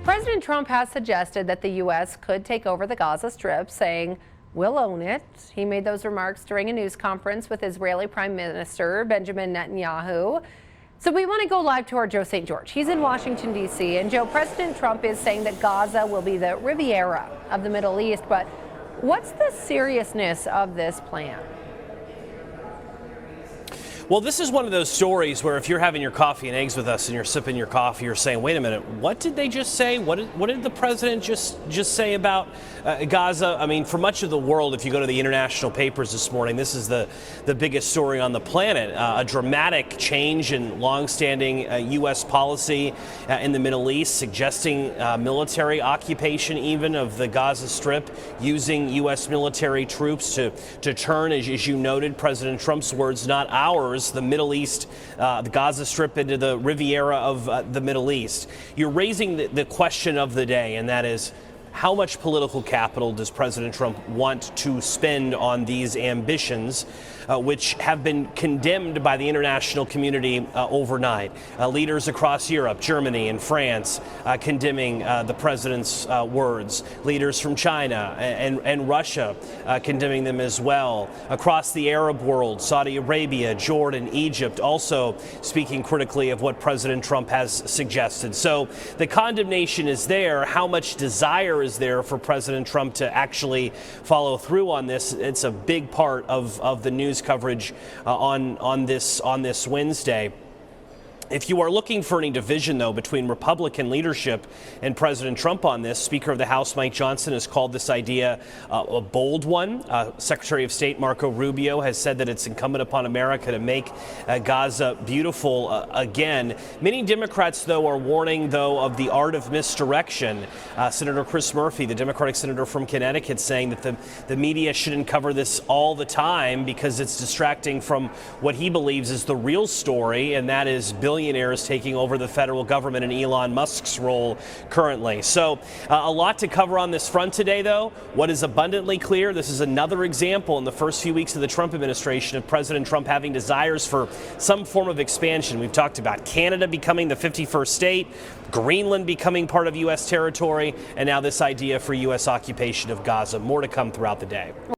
President Trump has suggested that the U.S. could take over the Gaza Strip, saying, "We'll own it." He made those remarks during a news conference with Israeli Prime Minister Benjamin Netanyahu. So we want to go live to our Joe St. George. He's in Washington, D.C. And Joe, President Trump is saying that Gaza will be the Riviera of the Middle East. But what's the seriousness of this plan? Well, this is one of those stories where if you're having your coffee and eggs with us and you're sipping your coffee, you're saying, wait a minute, what did they just say? What did the president just say about Gaza? I mean, for much of the world, if you go to the international papers this morning, this is the biggest story on the planet. A dramatic change in longstanding U.S. policy in the Middle East, suggesting military occupation even of the Gaza Strip, using U.S. military troops to turn, as you noted, President Trump's words, not ours, the Middle East, the Gaza Strip into the Riviera of the Middle East. You're raising the question of the day, and that is, how much political capital does President Trump want to spend on these ambitions, which have been condemned by the international community overnight? Leaders across Europe, Germany and France condemning the president's words. Leaders from China and Russia condemning them as well. Across the Arab world, Saudi Arabia, Jordan, Egypt also speaking critically of what President Trump has suggested. So the condemnation is there. How much desire is there for President Trump to actually follow through on this? It's a big part of the news coverage on this Wednesday. If you are looking for any division, though, between Republican leadership and President Trump on this, Speaker of the House Mike Johnson has called this idea a bold one. Secretary of State Marco Rubio has said that it's incumbent upon America to make Gaza beautiful again. Many Democrats, though, are warning, though, of the art of misdirection. Senator Chris Murphy, the Democratic senator from Connecticut, saying that the media shouldn't cover this all the time because it's distracting from what he believes is the real story, and that is billionaires taking over the federal government and Elon Musk's role currently. So a lot to cover on this front today, though. What is abundantly clear, this is another example in the first few weeks of the Trump administration of President Trump having desires for some form of expansion. We've talked about Canada becoming the 51st state, Greenland becoming part of U.S. territory, and now this idea for U.S. occupation of Gaza. More to come throughout the day.